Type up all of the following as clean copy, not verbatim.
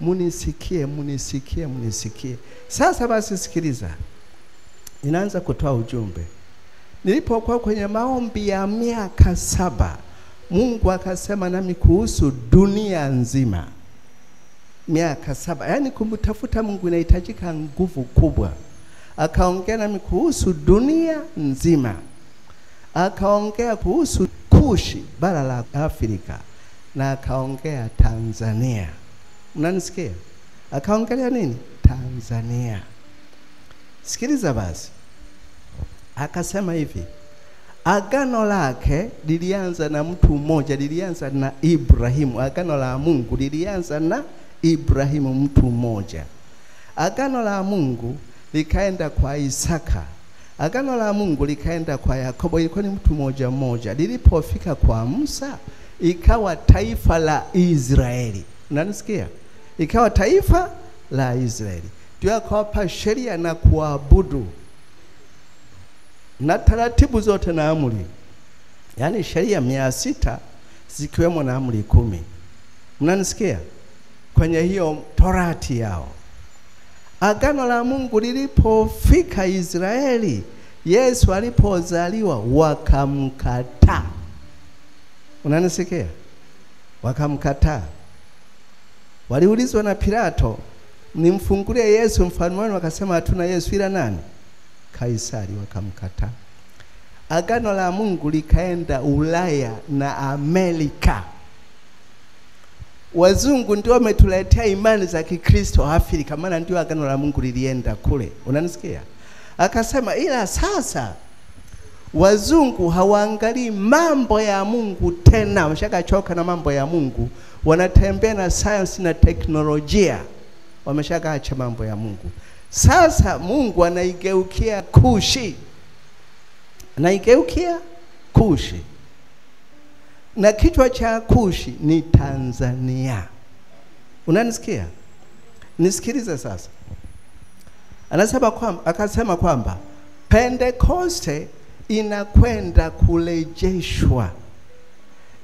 munisikie, munisikie, munisikie. Sasa basi sikiliza. Ninaanza kutoa ujumbe. Nilipokuwa kwenye maombi ya miaka 7, Mungu akasema nami kuhusu dunia nzima. Miaka 7. Yaani kumtafuta Mungu inahitajika nguvu kubwa. Akaongea nami kuhusu dunia nzima. Akaongea kuhusu Kushi, bara la Afrika, na akaongea Tanzania. Mnanisikia? Akaongelea nini? Tanzania. Sikiliza basi. Akasema hivi, agano lake lilianza na mtu mmoja, lilianza na Ibrahimu. Agano la Mungu lilianza na Ibrahimu, mtu mmoja. Agano la Mungu likaenda kwa Isaka. Agano la Mungu likaenda kwa Yakobo, ilikuwa ni mtu mmoja mmoja. Lilipofika kwa Musa, ikawa taifa la Israeli. Unanisikia? Ikawa taifa la Israeli. Ndio akawapa sheria na kuabudu na taratibu zote na amri. Yaani sheria 600 zikiwemo na amri 10. Mnanisikia? Kwenye hiyo Torati yao. Agano la Mungu lilipofika Israeli, Yesu alipozaliwa wakamkataa. Unanisikia? Wakamkataa. Waliulizwa na Pilato, nimfungulie Yesu mfalme wenu? Wakasema hatuna Yesu ila nani? Kaisari. Wakamkataa. Agano la Mungu likaenda Ulaya na Amerika. Wazungu ndio wametuletea imani za Kikristo Afrika, maana ndio agano la Mungu lilienda kule. Unanisikia? Akasema ila sasa wazungu hawaangalii mambo ya Mungu tena, wameshakachoka na mambo ya Mungu, wanatembea na science na teknolojia, wameshakaacha mambo ya Mungu. Sasa Mungu anaigeukia Kushi. Anaigeukia Kushi. Na kichwa cha Kushi ni Tanzania. Unanisikia? Nisikilize sasa. Akasema kwamba Pentekoste inakwenda kurejeshwa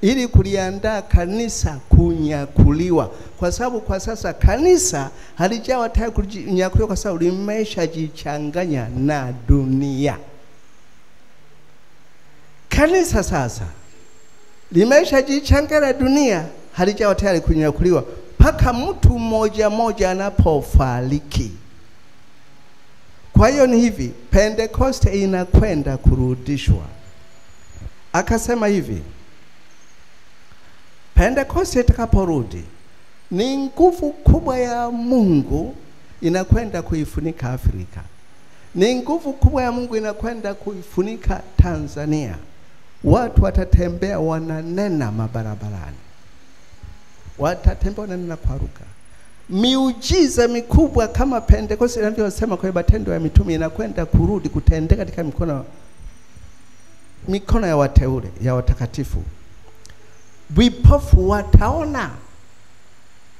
ili kuliandaa kanisa kunyakuliwa, kwa sababu kwa sasa kanisa halijawa tayari kunyakuliwa, kwa sababu limeshajichanganya na dunia. Kanisa sasa limeshajichanganya na dunia, halijawa tayari kunyakuliwa mpaka mtu mmoja mmoja anapofariki. Kwa hiyo ni hivi, Pentekoste inakwenda kurudishwa. Akasema hivi, Pentekoste itakaporudi, ni nguvu kubwa ya Mungu inakwenda kuifunika Afrika. Ni nguvu kubwa ya Mungu inakwenda kuifunika Tanzania. Watu watatembea wananena mabarabarani. Watatembea wananena kwa lugha. Miujiza mikubwa kama Pentekoste inavyosema kwa Matendo ya Mitume inakwenda kurudi kutendeka katika mikono ya wateule, ya watakatifu. Vipofu wataona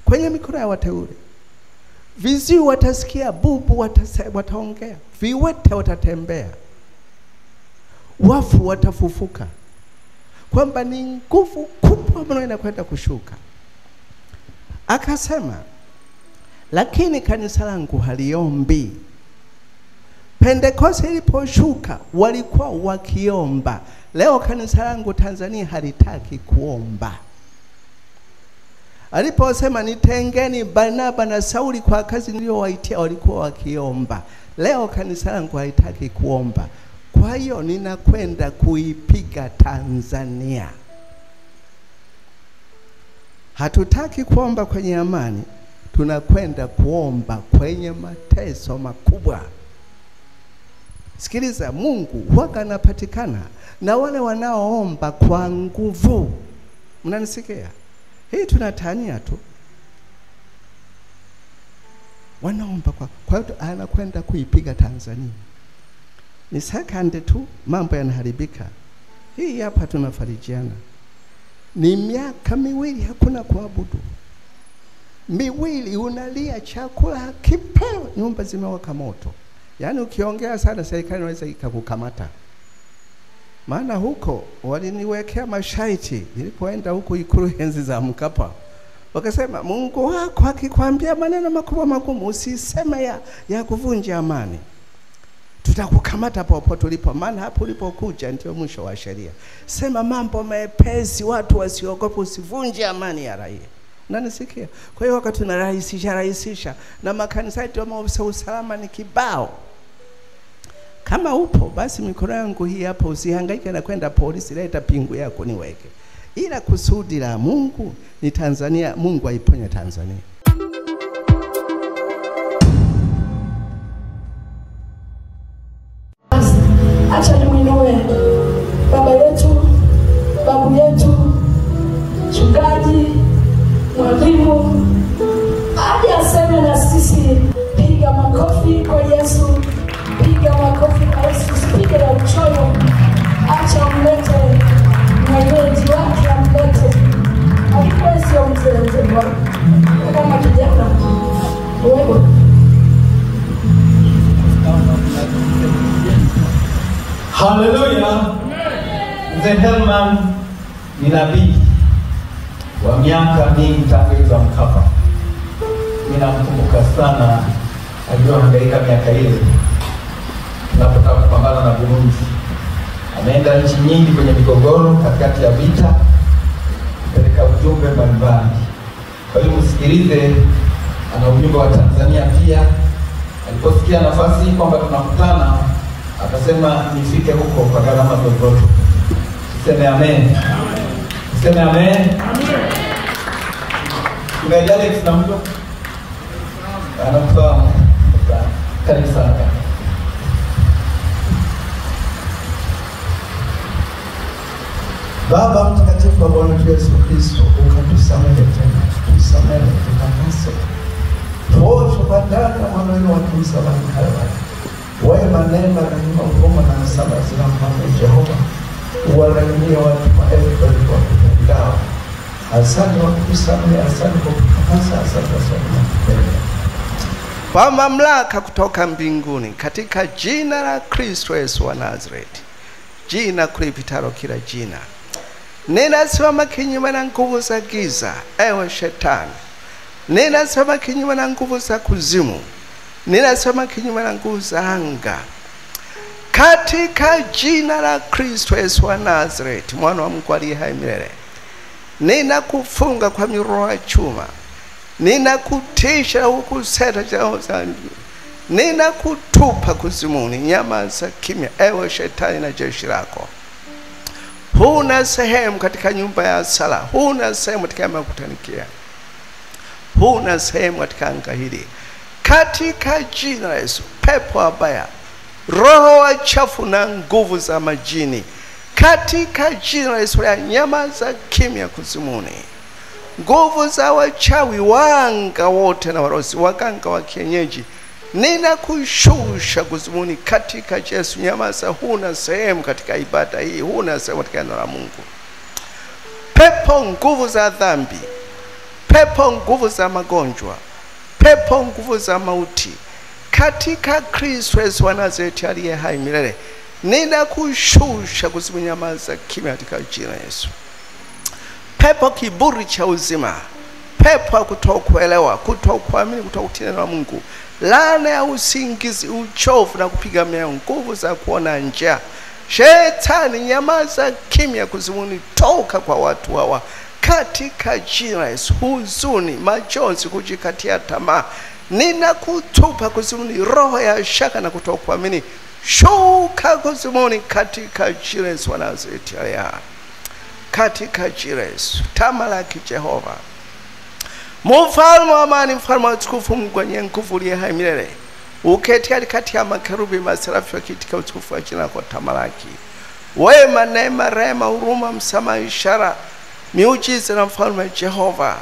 kwenye mikono ya wateule. Viziwi watasikia, bubu wataongea, viwete watatembea, wafu watafufuka. Kwamba ni nguvu kubwa mno inakwenda kushuka. Akasema, lakini kanisa langu haliombi. Pentekoste iliposhuka walikuwa wakiomba. Leo kanisa langu Tanzania halitaki kuomba. Aliposema nitengeni Barnaba na Sauli kwa kazi niliyowaitia, walikuwa wakiomba. Leo kanisa langu halitaki kuomba. Kwa hiyo ninakwenda kuipiga Tanzania. Hatutaki kuomba kwenye amani, tunakwenda kuomba kwenye mateso makubwa. Sikiliza, Mungu huwa anapatikana na wale wanaoomba kwa nguvu. Mnanisikia? Hii tunatania tu. Wanaomba kwa hiyo anakwenda kuipiga Tanzania. Ni sakande tu mambo yanaharibika. Hii hapa tunafarijiana. Ni miaka 2 hakuna kuabudu. 2 unalia chakula kipewe, nyumba zimewaka moto. Yaani ukiongea sana serikali inaweza ikakukamata. Maana huko waliniwekea masharti nilipoenda huko Ikulu enzi za Mkapa. Wakasema Mungu wako akikwambia maneno makubwa magumu usiseme ya kuvunja amani. Tutakukamata popote ulipo, maana hapo ulipokuja ndio mwisho wa sheria. Sema mambo mepesi, watu wasiogope, usivunje amani ya raia. Unanisikia? Kwa hiyo wakati tunarahisisha na makanisa yetu maofisa usalama ni kibao. Kama upo basi mikono yangu hii hapa, usihangaike na kwenda polisi, leta pingu yako niweke. Ila kusudi la Mungu ni Tanzania, Mungu aiponye Tanzania. Acha nimuinue baba yetu, babu yetu, mchungaji, mwalimu, aje aseme na sisi. Piga makofi kwa Yesu, piga makofi kwa Yesu, piga la uchoyo. Acha umlete mwenyeji wake, amlete. Alikuwa sio mzee kama kijana wewe. Hallelujah. Mzee Herman ni nabii wa miaka mingi tangu Mkapa. Ninamkumbuka sana, alikuwa anahangaika miaka ile tunapotaka kupambana na Burundi. Ameenda nchi nyingi kwenye migogoro katikati ya vita, kupeleka ujumbe mbalimbali. Kwa hiyo msikilize, ana ujumbe wa Tanzania pia. Aliposikia nafasi kwamba tunakutana, akasema nifike huko kwa gharama zozote. Sema amen. Sema amen. Kuna Alex na mtu anafahamu. Karibu sana. Baba mtakatifu wa Bwana Yesu Kristo, ukatusamehe tena, tusamehe, tutakase. Tuoshe kwa damu ya mwana wako msalabani Kalvari. Wema, neema, rehema, huruma na msamaha zina Mfalme Jehova. Uwarehemie watu maelfu walipokupendao. Asante kwa kutusamehe, asante kwa kututakasa, asante kwa kupenda. Kwa mamlaka kutoka mbinguni, katika jina la Kristo Yesu wa Nazareti, jina kulipitalo kila jina, ninasimama kinyume na nguvu za giza, ewe shetani. Ninasimama kinyume na nguvu za kuzimu, ninasimama kinyume na nguvu za anga, katika jina la Kristo Yesu wa Nazareti, mwana wa Mungu aliye hai milele. Ninakufunga kwa minyororo ya chuma, ninakutisha huku seta jao za juu, ninakutupa kuzimuni. Nyama za kimya, ewe shetani na jeshi lako. Huna sehemu katika nyumba ya sala, huna sehemu katika makutanikia, huna sehemu katika anga hili, katika jina la Yesu. Pepo wabaya, roho wachafu na nguvu za majini, katika jina la Yesu. Ya nyama za kimya kuzimuni, nguvu za wachawi, wanga wote na warozi, waganga wa kienyeji, ninakushusha kuzimuni katika Yesu. Nyama za, huna sehemu katika ibada hii, huna sehemu katika neno la Mungu. Pepo nguvu za dhambi, pepo nguvu za magonjwa, pepo nguvu za mauti, katika Kristo Yesu wa Nazareti aliye hai milele, ninakushusha kuzimuni. Nyama za kimya katika jina la Yesu. Pepo kiburi cha uzima, pepo kutokuelewa, kutokuamini, kutokutii neno la Mungu, laana ya usingizi, uchovu na kupiga mioyo, nguvu za kuona njaa, shetani, nyamaza kimya kuzimuni, toka kwa watu hawa katika jina la Yesu. Huzuni, majonzi, kujikatia tamaa, ninakutupa kuzimuni. Roho ya shaka na kutokuamini, shuka kuzimuni katika jina la Yesu wa Nazareti aliye hai, katika jina la Yesu. Tamalaki Jehova, mfalme wa amani, mfalme wa utukufu, Mungu mwenye nguvu aliye hai milele, uketi kati ya makerubi maserafi wakiitika utukufu wa jina lako. Tamalaki. Wema, neema, rehema, huruma, msamaha, ishara, miujiza na mfalme Jehova,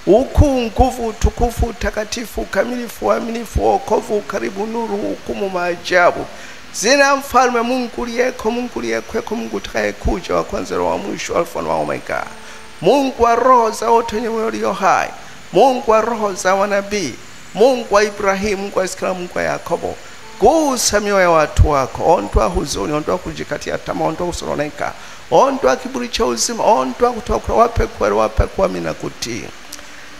ukuu, nguvu, utukufu, utakatifu, ukamilifu, uaminifu, wokovu, karibu, nuru, hukumu, maajabu zina mfalme Mungu uliyeko, Mungu uliyekweko, Mungu utakayekuja, wa kwanza na wa mwisho, Alfa na Omega, Mungu wa roho za wote wenye moyo ulio hai, Mungu wa roho za wanabii, Mungu wa Ibrahimu, Mungu wa Isaka, Mungu wa Yakobo. Gusa mioyo ya watu wako, ondoa huzuni, ondoa kujikatia tamaa, ondoa kusononeka, ondoa kiburi cha uzima, ondoa kutoka, wape kweli, wape kuamini na kutii,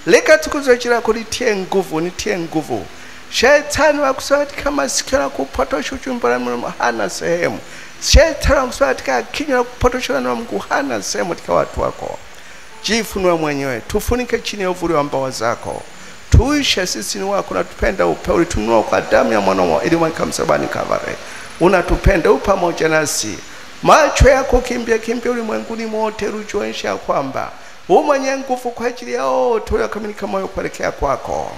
Leka tukuzo jira kulitie nguvu, nitie nguvu. Shetani wakusema katika masikio na kupotosha ujumbe wa Mungu hana sehemu. Shetani wakusema katika kinywa na kupotosha na Mungu hana sehemu katika watu wako. Jifunue mwenyewe, tufunike chini ya uvuli wa mbawa zako. Tuishe sisi ni wako, unatupenda upeo, ulitununua kwa damu ya mwana ilimwagika msalabani Kalvari. Unatupenda pamoja nasi. Macho yako kimbia ulimwenguni mote, rujuonyesha kwamba mwenye nguvu kwa ajili yao tuyakamilika moyo kuelekea kwako.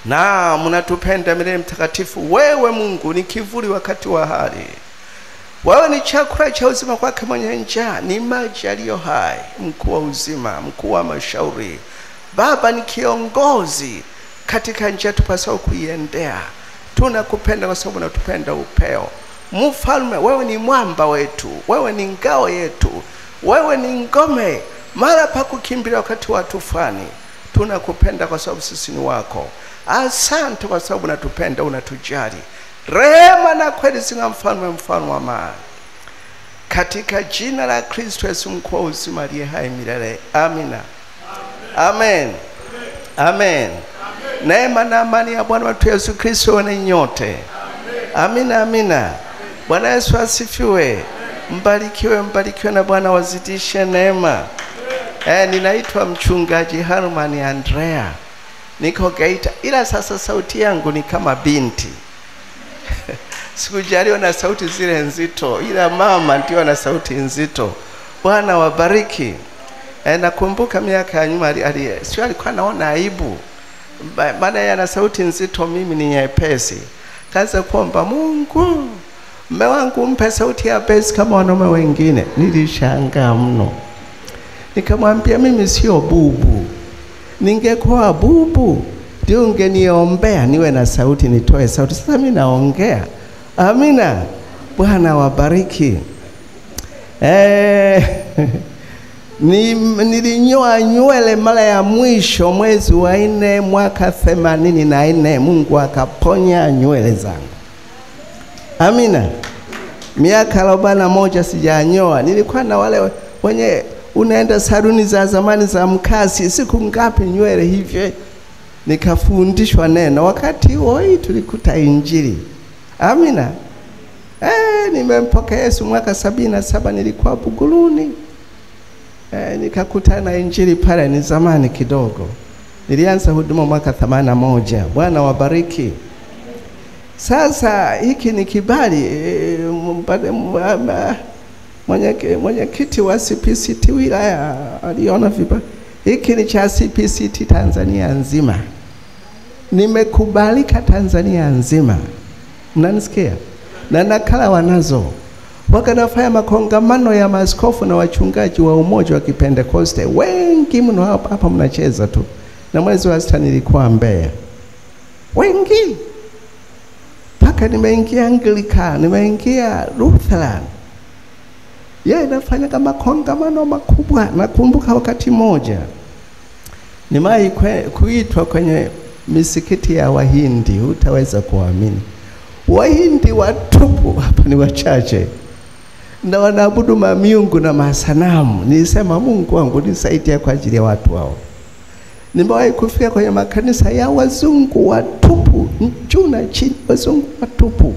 Na mnatupenda milele mtakatifu. Wewe Mungu ni kivuli wakati wa hali. Wewe ni chakula cha uzima kwake mwenye njaa, ni maji yaliyo hai, mkuu wa uzima, mkuu wa mashauri. Baba ni kiongozi katika njia tupasao kuiendea. Tunakupenda kwa sababu unatupenda upeo. Mfalme, wewe ni mwamba wetu, wewe ni ngao yetu, wewe ni ngome, mara pa kukimbilia wakati wa tufani. Tunakupenda kwa sababu sisi ni wako. Asante kwa sababu unatupenda, unatujali. Rehema na kweli zina mfalme wa amani. Katika jina la Kristo Yesu mkuu wa uzima aliye hai milele. Amina. Amen. Amen. Neema na amani ya Bwana wetu Yesu Kristo na nyote. Amina, amina. Bwana Yesu asifiwe. Mbarikiwe na Bwana wazidishe neema. Ninaitwa mchungaji Herman Andrea. Niko Geita, ila sasa sauti yangu ni kama binti. Sikujaliwa na sauti zile nzito, ila mama ndio na sauti nzito. Bwana wabariki. Nakumbuka miaka ya nyuma sio alikuwa naona aibu. Maana yana sauti nzito, mimi ni nyepesi. Kaza kuomba Mungu, mume wangu mpe sauti ya bass kama wanaume wengine. Nilishangaa mno. Nikamwambia mimi sio bubu. Ningekuwa bubu ndio ungeniombea niwe na sauti, nitoe sauti. Sasa mimi naongea. Amina. Bwana wabariki. Nilinyoa nywele mara ya mwisho mwezi wa 4 mwaka 84. Mungu akaponya nywele zangu. Amina. Miaka 41 sijanyoa. Nilikuwa na wale wenye unaenda saluni za zamani za mkasi, siku ngapi nywele hivyo. Nikafundishwa neno. Wakati huo tulikuta injili. Amina. Nimempokea Yesu mwaka 77, nilikuwa Buguruni. Nikakutana na injili pale, ni zamani kidogo. Nilianza huduma mwaka 81. Bwana wabariki. Sasa hiki ni kibali, mwenye kiti wa CPCT wilaya aliona vibali. Hiki ni cha CPCT Tanzania nzima. Nimekubalika Tanzania nzima. Mnanisikia? Na nakala wanazo. Wakanafanya makongamano ya maaskofu na wachungaji wa umoja wa Kipentekoste. Wengi mno hapa mnacheza tu. Na mwezi wa 6 nilikuwa Mbeya. Wengi. Paka nimeingia Anglican, nimeingia Lutheran. Nafanya kama kongamano makubwa. Nakumbuka wakati mmoja nimai kuitwa kwenye misikiti ya Wahindi, utaweza kuamini. Wahindi watupu hapa ni wachache. Na wanaabudu miungu na masanamu. Nilisema Mungu wangu nisaidie kwa ajili ya watu hao. Nimewahi kufika kwenye makanisa ya wazungu watupu, juu na chini wazungu watupu.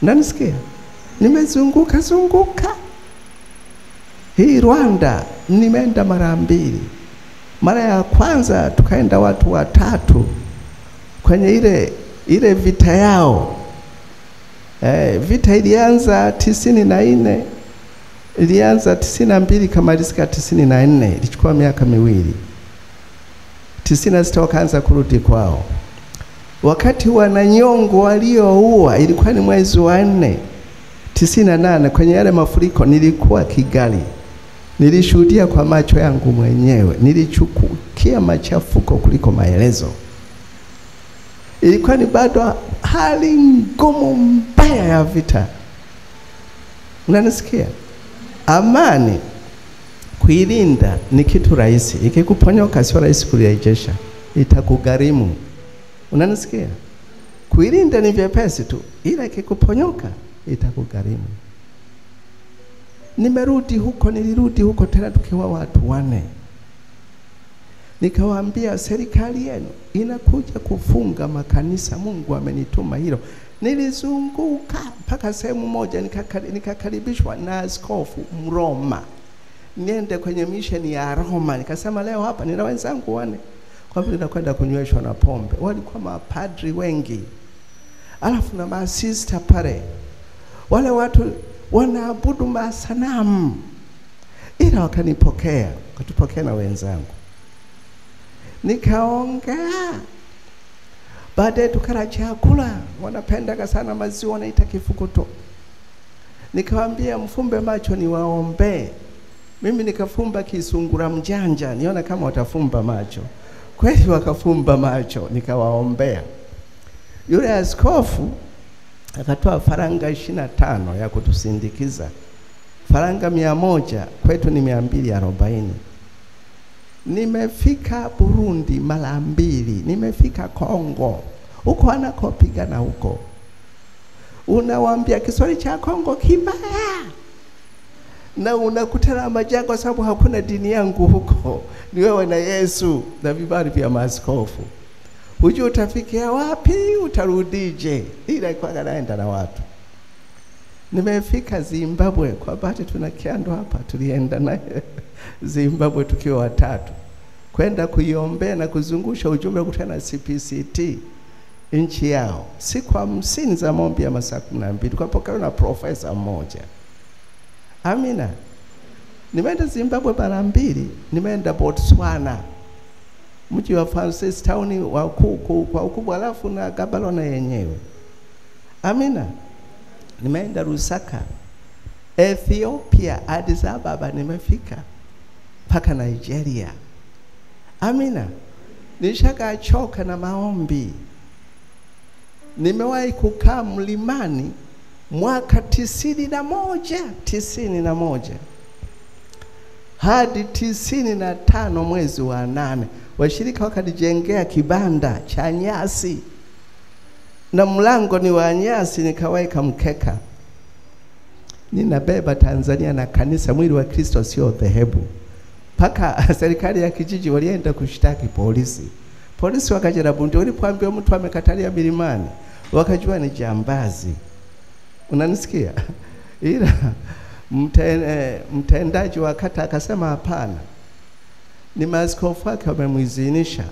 Unanisikia? Nimezunguka. Hii Rwanda nimeenda mara 2. Mara ya kwanza tukaenda watu 3 kwenye ile vita yao. Vita ilianza 94, ilianza 92 kamalizika 94, ilichukua miaka 2. 96 wakaanza kurudi kwao. Wakati wananyongo walioua ilikuwa ni mwezi wa 4 98, kwenye yale mafuriko nilikuwa Kigali. Nilishuhudia kwa macho yangu mwenyewe, nilichukia machafuko kuliko maelezo. Ilikuwa ni bado hali ngumu mbaya ya vita. Unanisikia? Amani kuilinda ni kitu rahisi. Ikikuponyoka sio rahisi kurejesha. Itakugharimu. Unanisikia? Kuilinda ni vyepesi tu, ila ikikuponyoka itakugharimu. Nilirudi huko tena tukiwa watu 4. Nikawaambia serikali yenu inakuja kufunga makanisa, Mungu amenituma hilo. Nilizunguka mpaka sehemu moja nikakaribishwa na askofu Mroma. Niende kwenye misheni ya Roma. Nikasema leo hapa nina wenzangu wane, kwa vile nakwenda kunyweshwa na pombe. Walikuwa mapadri wengi, alafu na masista pale. Wale watu wanaabudu masanamu, ila wakanipokea, wakatupokea na wenzangu. Nikaongea, baadaye tukala chakula. Wanapenda sana maziwa, wanaita kifukuto. Nikawaambia mfumbe macho niwaombe. Mimi nikafumba kisungura mjanja, niona kama watafumba macho. Kweli wakafumba macho, nikawaombea. Yule askofu akatoa faranga 25 ya kutusindikiza. Faranga 100, kwetu ni 240. Nimefika Burundi mara 2, nimefika Kongo. Huko anakopigana huko, unawaambia Kiswahili cha Kongo kibaya, na unakutana majanga sababu hakuna dini yangu huko. Ni wewe na Yesu na vibali vya maaskofu. Hujui utafikia wapi, utarudije. Ila kwa naenda na watu. Nimefika Zimbabwe, kwa bahati tuna kiando hapa, tulienda naye Zimbabwe tukiwa 3. Kwenda kuiombea na kuzungusha ujumbe kutana na CPCT nchi yao. Siku 50 za maombi ya masaa 12 tukapokelewa na profesa mmoja. Amina. Nimeenda Zimbabwe mara 2, nimeenda Botswana, mji wa Francis Town wa kwa ukubwa, alafu na Gaborone yenyewe. Amina. Nimeenda Lusaka, Ethiopia, Addis Ababa nimefika, mpaka Nigeria. Amina. Nishakachoka na maombi. Nimewahi kukaa mlimani mwaka 91 hadi 95 mwezi wa 8. Washirika wakanijengea kibanda cha nyasi, na mlango ni wa nyasi, nikaweka mkeka. Ninabeba Tanzania na kanisa, mwili wa Kristo sio dhehebu. Paka serikali ya kijiji walienda kushtaki polisi. Polisi wakaja na bunduki. Walipoambia mtu amekatalia milimani, wakajua ni jambazi. Unanisikia? Ila mtendaji wa kata akasema hapana, ni maaskofu wake wamemuizinisha.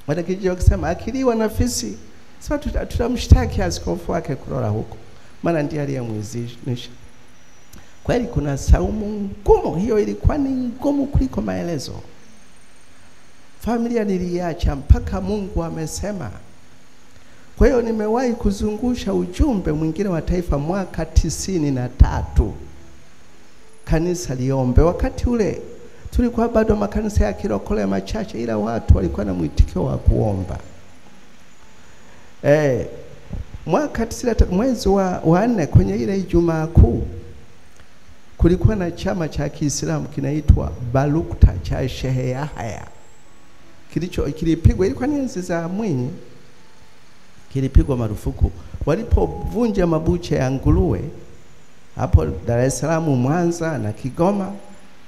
Wanakijiji wakasema akiliwa na fisi, sasa tutamshtaki askofu wake kulala huko, maana ndiye aliyemuizinisha. Kweli kuna saumu ngumu, hiyo ilikuwa ni ngumu kuliko maelezo. Familia niliacha mpaka Mungu amesema. Kwa hiyo nimewahi kuzungusha ujumbe mwingine wa taifa mwaka 93. Kanisa liombe. Wakati ule tulikuwa bado makanisa ya kirokole machache, ila watu walikuwa na mwitikio wa kuomba. Mwaka 93 mwezi wa 4 kwenye ile Ijumaa Kuu, kulikuwa na chama cha Kiislamu kinaitwa Balukta cha Shehe Yahya. Kilipigwa, ilikuwa ni enzi za Mwinyi, kilipigwa marufuku. Walipovunja mabucha ya nguruwe hapo Dar es Salaam, Mwanza na Kigoma,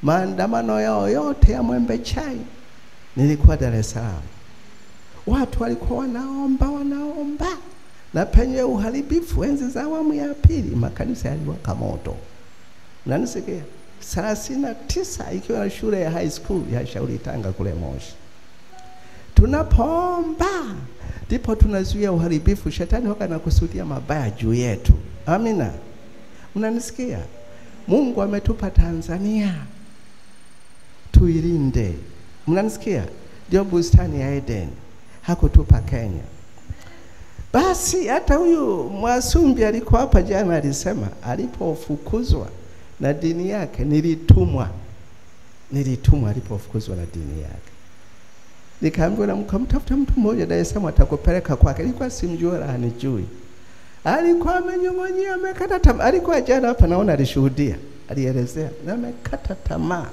maandamano yao yote ya Mwembe Chai, nilikuwa Dar es Salaam. Watu walikuwa wanaomba, na penye uharibifu enzi za awamu ya pili, makanisa yaliwaka moto. Unanisikia? 39 ikiwa na shule ya high school ya Shauri Tanga kule Moshi. Tunapoomba ndipo tunazuia uharibifu. Shetani waka anakusudia mabaya juu yetu. Amina. Unanisikia? Mungu ametupa Tanzania, tuilinde. Mnanisikia? Ndio bustani ya Eden, hakutupa Kenya. Basi hata huyu Mwasumbi alikuwa hapa jana, alisema alipofukuzwa na dini yake, nilitumwa alipofukuzwa na dini yake. Nikaambiwa na mkamtafuta mtu mmoja Dar es Salaam atakupeleka kwake. Nilikuwa simjui wala hanijui. Alikuwa amenyong'onyea, amekata tamaa. Alikuwa jana hapa naona alishuhudia, alielezea na amekata tamaa.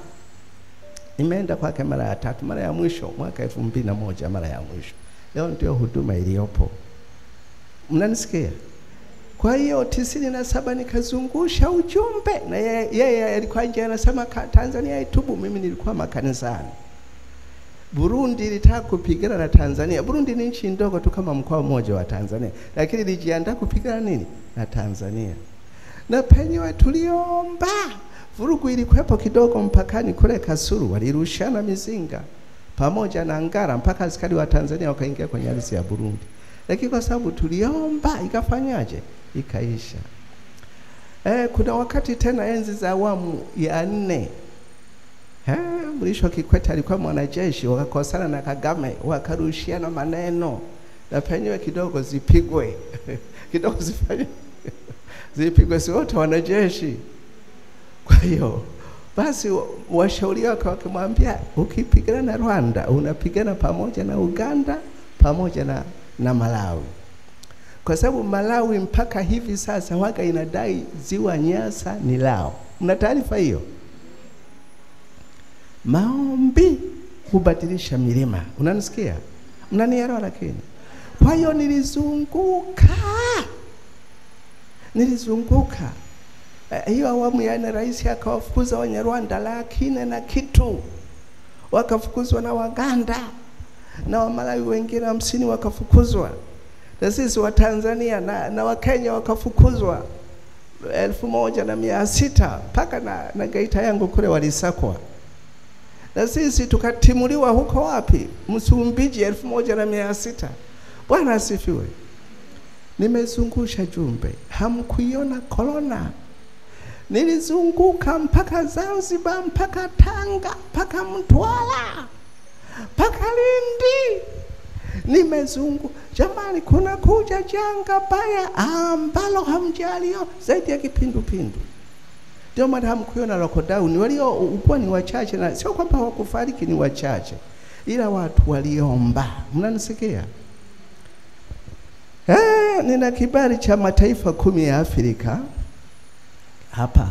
Nimeenda kwake mara ya 3, mara ya mwisho mwaka 2001, mara ya mwisho. Leo ndio huduma iliyopo. Mnanisikia? Kwa hiyo 97 nikazungusha ujumbe, na yeye alikuwa nje anasema Tanzania itubu, mimi nilikuwa makanisani. Burundi ilitaka kupigana na Tanzania. Burundi ni nchi ndogo tu kama mkoa mmoja wa Tanzania, lakini ilijiandaa kupigana nini na Tanzania. Na penyewe tuliomba, vurugu ilikuwepo kidogo mpakani kule Kasulu, walirushana mizinga pamoja na ngara mpaka askari wa Tanzania wakaingia kwenye ardhi ya Burundi. Lakini kwa sababu tuliomba, ikafanyaje? Ikaisha. Kuna wakati tena enzi za awamu ya 4, Mrisho Kikwete alikuwa mwanajeshi, wakakosana na Kagame, wakarushiana maneno, na penyewe kidogo zipigwe kidogo zipigwe, si wote wanajeshi. Kwa hiyo basi washauri wake wakimwambia, ukipigana na Rwanda unapigana pamoja na Uganda pamoja na Malawi, kwa sababu Malawi mpaka hivi sasa waga inadai ziwa Nyasa ni lao. Mna taarifa hiyo? Maombi hubadilisha milima. Unanisikia? Mnanielewa? Lakini kwa hiyo nilizunguka hiyo awamu ya 4, rais akawafukuza Wanyarwanda 400,000 wakafukuzwa na Waganda, na Wamalawi wengine 50 wakafukuzwa, na sisi wa Tanzania na Wakenya wakafukuzwa 1600 mpaka na Geita yangu kule walisakwa, na sisi tukatimuliwa huko wapi? Msumbiji 1600. Bwana asifiwe. Nimezungusha jumbe, hamkuiona corona. Nilizunguka mpaka Zanzibar, mpaka Tanga, mpaka Mtwara, mpaka Lindi. Jamani, kuna kuja janga baya ambalo hamjalio zaidi ya kipindupindu. Ndio maana hamkuiona lockdown. Waliokuwa ni wachache, na sio kwamba hawakufariki, ni wachache, ila watu waliomba. Mnanisikia? Nina kibali cha mataifa 10 ya Afrika hapa.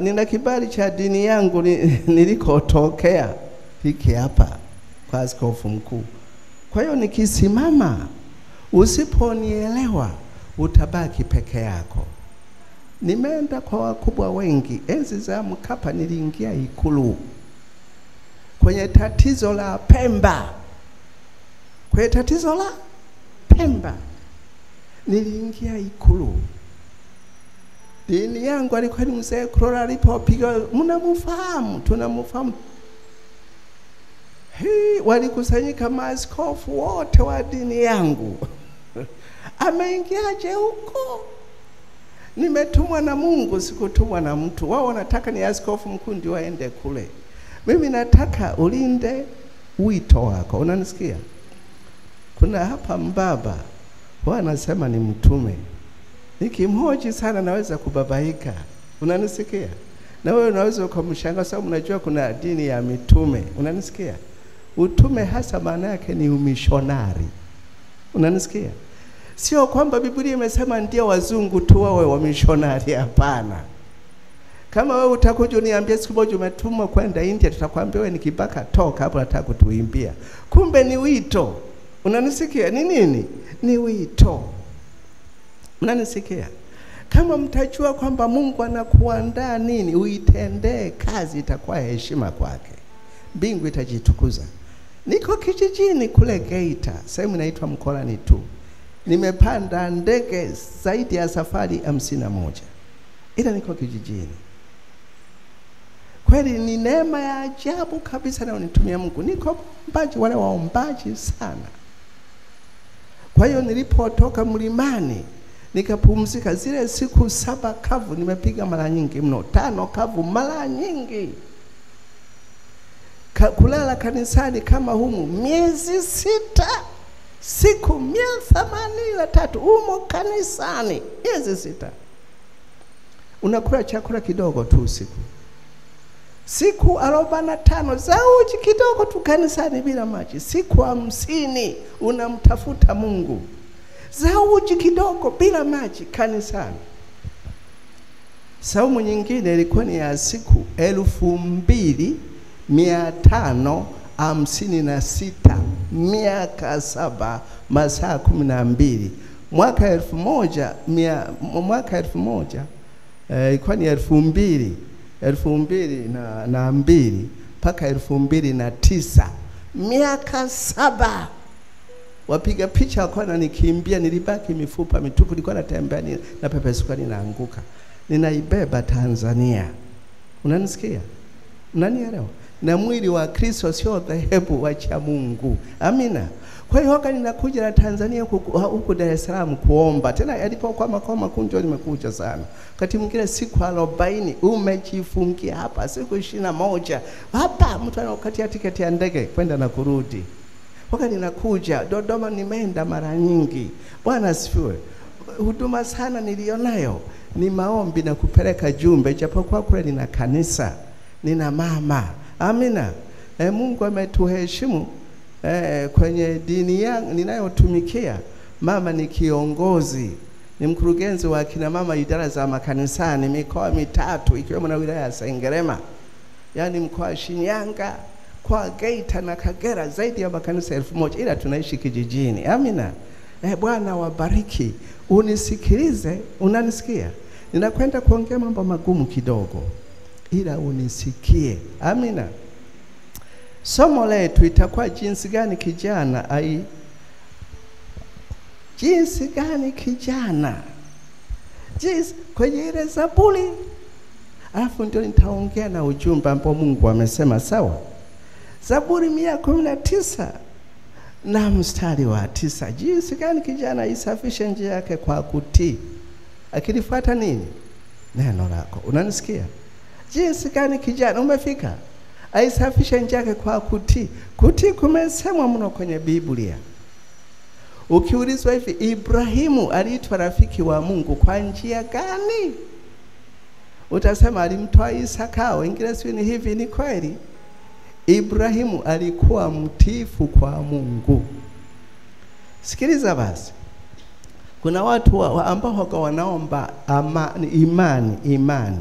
Nina kibali cha dini yangu nilikotokea hiki hapa kwa askofu mkuu. Kwa hiyo nikisimama, usiponielewa utabaki peke yako. Nimeenda kwa wakubwa wengi. Enzi za Mkapa niliingia Ikulu kwenye tatizo la Pemba. Niliingia Ikulu. Dini yangu alikuwa ni mzee Krora, alipopiga, mnamfahamu, tunamfahamu. Walikusanyika maaskofu wote wa dini yangu. Ameingiaje huko? Nimetumwa na Mungu, sikutumwa na mtu. Wao wanataka ni askofu mkuu ndio aende kule. Mimi nataka ulinde wito wako. Unanisikia? Kuna hapa mbaba wanasema ni mtume. Nikimhoji sana naweza kubabaika. Unanisikia? Na wewe unaweza kumshangaa sababu unajua kuna dini ya mitume. Unanisikia? Utume hasa maana yake ni umishonari. Unanisikia? Sio kwamba Biblia imesema ndio wazungu tu wawe wamishonari, hapana. Kama wewe utakuja uniambia siku moja umetumwa kwenda India, tutakwambia wewe ni kibaka, toka hapo, nataka kutuimbia. Kumbe ni wito. Unanisikia? Ni nini? Ni wito. Unanisikia? Kama mtajua kwamba Mungu anakuandaa nini, uitendee kazi, itakuwa heshima kwake. Mbingu itajitukuza. Niko kijijini kule Geita, sehemu inaitwa Mkolani tu. Nimepanda ndege zaidi ya safari 51. Ila niko kijijini. Kweli ni neema ya ajabu kabisa na unitumia Mungu. Niko mbaji, wale waombaji sana. Kwa hiyo nilipotoka mlimani nikapumzika, zile siku 7 kavu nimepiga mara nyingi mno, 5 kavu mara nyingi. Kulala kanisani kama humu miezi 6, siku 183 umo kanisani, miezi 6. Unakula chakula kidogo tu usiku. Siku 45 za uji kidogo tu kanisani bila maji. Siku 50 unamtafuta Mungu, za uji kidogo bila maji kanisani. Saumu nyingine ilikuwa ni ya siku 2556, miaka 7, masaa 12. Mwaka 1000 ilikuwa ni 2002 mpaka 2009, miaka 7. Wapiga picha wakawa wananikimbia, nilibaki mifupa mitupu, nilikuwa natembea na pepesuka ninaanguka. Ninaibeba Tanzania. Unanisikia? Unanielewa? Na mwili wa Kristo sio dhehebu wa cha Mungu. Amina. Kwa hiyo wakati ninakuja na Tanzania huku Dar es Salaam kuomba, tena yalipokuwa makao makuu ndio nimekuja sana. Wakati mwingine siku 40 umejifungia hapa, siku 21 hapa, mtu anakatia tiketi ya ndege kwenda na kurudi. Wakati ninakuja Dodoma nimeenda mara nyingi. Bwana asifiwe. Huduma sana nilionayo ni maombi na kupeleka jumbe, japokuwa kule nina kanisa, nina mama. Amina. Mungu ametuheshimu kwenye dini yangu ninayotumikia. Mama ni kiongozi, ni mkurugenzi wa kina mama idara za makanisani mikoa 3 ikiwemo na wilaya ya Sengerema. Yaani mkoa wa Shinyanga, kwa Geita na Kagera, zaidi ya makanisa 1000, ila tunaishi kijijini. Amina. Bwana wabariki. Unisikilize, unanisikia? Ninakwenda kuongea mambo magumu kidogo, ila unisikie. Amina. Somo letu itakuwa jinsi gani kijana kwenye ile Zaburi. Alafu ndio nitaongea na ujumbe ambao Mungu amesema. Sawa? Zaburi 119 na mstari wa 9. Jinsi gani kijana isafishe njia yake kwa kutii, akilifuata nini? Neno lako. Unanisikia? Jinsi gani kijana umefika aisafishe njia yake kwa kutii. Kutii kumesemwa mno kwenye Biblia. Ukiulizwa hivi, Ibrahimu aliitwa rafiki wa Mungu kwa njia gani? Utasema alimtoa Isaka. Wengine sio ni hivi. Ni kweli Ibrahimu alikuwa mtiifu kwa Mungu. Sikiliza basi. Kuna watu ambao wanaomba imani.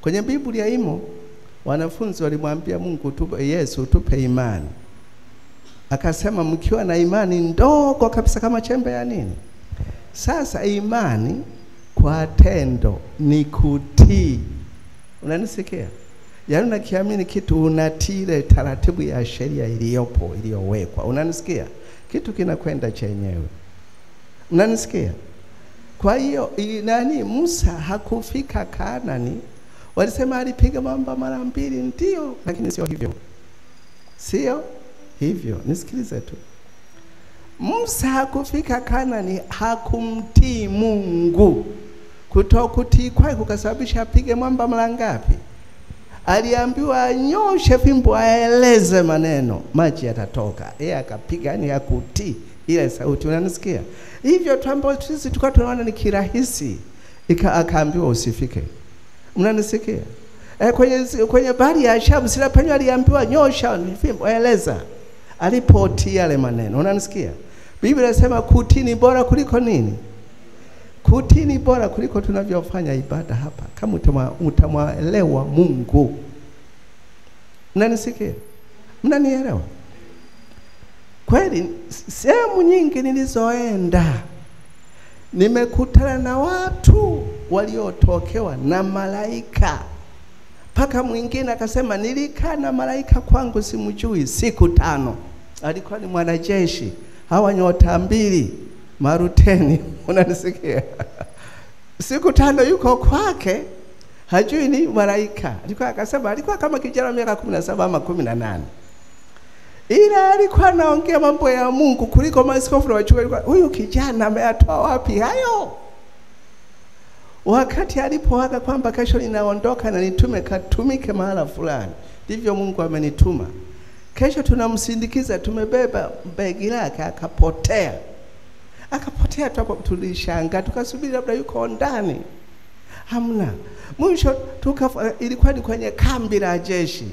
Kwenye Biblia imo wanafunzi walimwambia Mungu, Yesu tupe imani. Akasema mkiwa na imani ndogo kabisa kama chembe ya nini. Sasa imani kwa tendo ni kutii. Unanisikia? Yaani unakiamini kitu, unatii ile taratibu ya sheria iliyowekwa. Unanisikia? Kitu kinakwenda chenyewe. Unanisikia? Kwa hiyo Musa hakufika Kanaani. Walisema alipiga mamba mara 2, ndio, lakini sio hivyo. Sio hivyo. Nisikilize tu. Musa hakufika Kanaani, hakumtii Mungu. Kutokutii kwake kukasababisha apige mamba mara ngapi? Aliambiwa anyoshe fimbo aeleze maneno, maji yatatoka. Yeye akapiga, yani hakutii ile sauti. Unanisikia? Hivyo tuambao sisi tukao tunaona ni kirahisi, akaambiwa usifike. Unanisikia? Kwenye bahari ya Shamu sila penye aliambiwa nyosha fimbo aeleza, alipotii yale maneno. Unanisikia? Biblia inasema kutii ni bora kuliko nini? Kutii ni bora kuliko tunavyofanya ibada hapa, kama utamwelewa Mungu. Mnanisikia? Mnanielewa? Kweli sehemu nyingi nilizoenda nimekutana na watu waliotokewa na malaika. Paka mwingine akasema nilikaa na malaika kwangu simjui siku 5. Alikuwa ni mwanajeshi, hawa nyota 2 maruteni. Unanisikia? Siku 5 yuko kwake, hajui ni malaika. Alikuwa kama kijana miaka 17 ama 18. Ila alikuwa anaongea mambo ya Mungu kuliko maaskofu na wachungaji. Huyu kijana ameyatoa wapi hayo? Wakati alipoaga kwamba kesho ninaondoka na nitume katumike mahala fulani, ndivyo Mungu amenituma. Kesho tunamsindikiza, tumebeba begi lake, akapotea. Tulishangaa, tukasubiri labda yuko ndani. Hamna. Mwisho ilikuwa ni kwenye kambi la jeshi.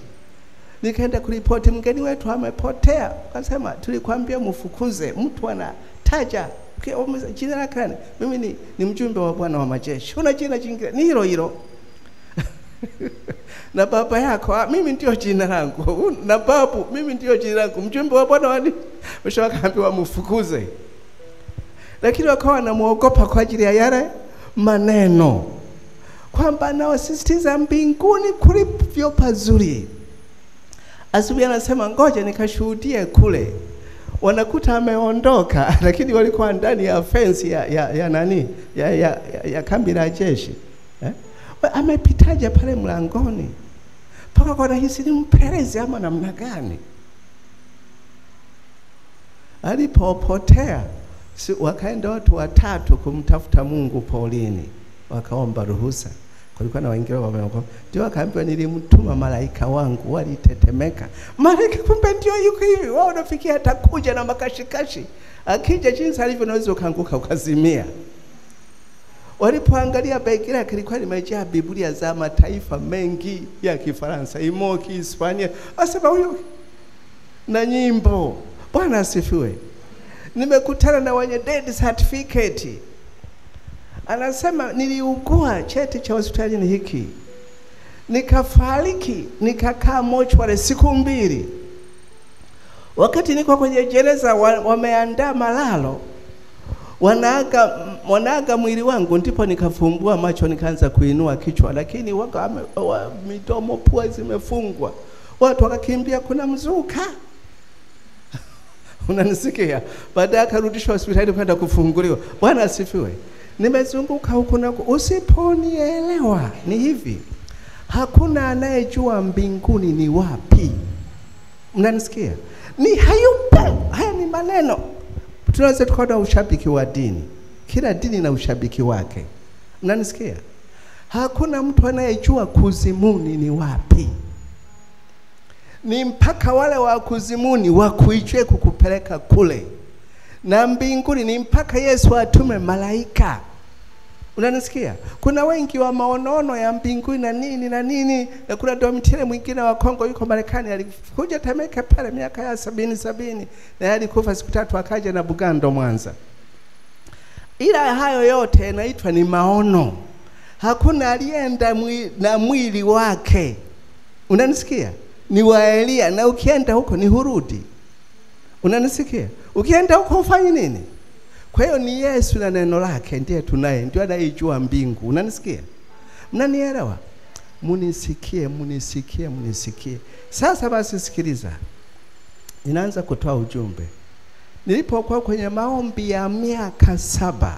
Nikaenda kuripoti mgeni wetu amepotea. Akasema tulikwambia mfukuze. Mtu anataja jina lake. Mimi ni mjumbe wa Bwana wa majeshi. Una jina jingine? Ni hilo. Na baba yako, mimi ndio jina langu. Na babu, mimi ndio jina langu. Mjumbe wa Bwana wani. Mwisho akaambiwa mfukuze. Lakini wakawa wanamuogopa kwa ajili ya yale maneno, kwamba anawasisitiza mbinguni kulivyo pazuri. Asubuhi anasema ngoja nikashuhudie kule. Wanakuta ameondoka lakini walikuwa ndani ya fence ya nani? Ya kambi la jeshi. Amepitaje pale mlangoni? Paka kwa rahisi ni mpelezi ama namna gani? Alipopotea, wakaenda watu 3 kumtafuta Mungu polini. Wakaomba ruhusa. Kulikuwa na wengine wameokoka. Ndio akaambiwa nilimtuma malaika wangu, walitetemeka. Malaika kumbe ndio yuko hivi. Wao unafikia atakuja na makashikashi. Akija jinsi alivyo naweza ukaanguka ukazimia. Walipoangalia begi lake lilikuwa limejaa Biblia za mataifa mengi ya Kifaransa, Imoki, Hispania. Wasema huyo na nyimbo. Bwana asifiwe. Nimekutana na wenye death certificate. Anasema niliugua cheti cha hospitalini hiki. Nikafariki, nikakaa mochwari siku 2. Wakati niko kwenye gereza wameandaa malalo. Wanaaga mwili wangu, ndipo nikafumbua macho nikaanza kuinua kichwa, lakini midomo pua zimefungwa. Watu wakakimbia kuna mzuka. Unanisikia? Baadaye akarudishwa hospitali kwenda kufunguliwa. Bwana asifiwe. Nimezunguka huko na usiponielewa ni hivi. Hakuna anayejua mbinguni ni wapi. Mnanisikia? Ni hayupo. Haya ni maneno. Tunaweza tukaona ushabiki wa dini. Kila dini na ushabiki wake. Mnanisikia? Hakuna mtu anayejua kuzimuni ni wapi. Ni mpaka wale wa kuzimuni wakuichwe kukupeleka kule. Na mbinguni ni mpaka Yesu atume malaika. Unanisikia? Kuna wengi wa maonono ya mbinguni na nini. Kuna Domitile mwingine wa Kongo yuko Marekani, alikuja Temeke pale miaka ya 70 na alikufa siku 3 akaja na Bugando Mwanza. Ila hayo yote yanaitwa ni maono. Hakuna alienda na mwili wake. Unanisikia? Ni wa Elia, na ukienda huko ni hurudi. Unanisikia? Ukienda huko ufanye nini? Kwa hiyo ni Yesu na neno lake ndiye tunaye, ndio anayejua mbingu. Unanisikia? Mnanielewa? Munisikie. Sasa basi sikiliza. Ninaanza kutoa ujumbe. Nilipokuwa kwenye maombi ya miaka 7,